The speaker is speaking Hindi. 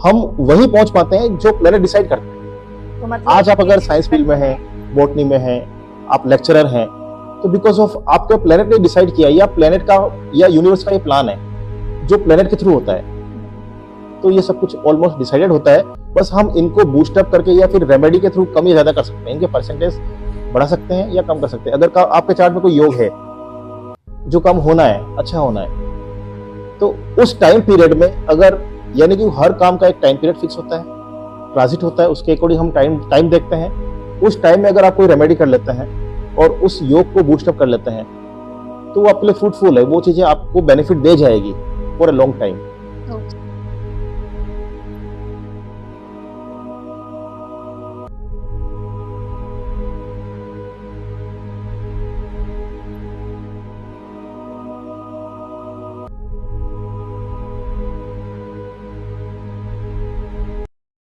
हम वही पहुंच पाते हैं जो प्लेनेट डिसाइड करते हैं। तो मतलब आज आप अगर साइंस फील्ड में हैं, बॉटनी में हैं, आप लेक्चरर हैं, तो बिकॉज ऑफ आपके प्लेनेट ने डिसाइड किया, या प्लेनेट का या यूनिवर्स का ये प्लान है जो प्लेनेट के थ्रू होता है। तो ये सब कुछ ऑलमोस्ट डिसाइडेड होता है, बस हम इनको बूस्ट अप करके या फिर रेमेडी के थ्रू कम या ज्यादा कर सकते हैं, इनके परसेंटेज बढ़ा सकते हैं या कम कर सकते हैं। अगर आपके चार्ट में कोई योग है जो कम होना है, अच्छा होना है, तो उस टाइम पीरियड में अगर, यानी कि हर काम का एक टाइम पीरियड फिक्स होता है, ट्रांजिट होता है, उसके अकॉर्डिंग हम टाइम देखते हैं। उस टाइम में अगर आप कोई रेमेडी कर लेते हैं और उस योग को बूस्ट अप कर लेते हैं, तो वो आपके लिए फ्रूटफुल है, वो चीजें आपको बेनिफिट दे जाएगी फॉर अ लॉन्ग टाइम।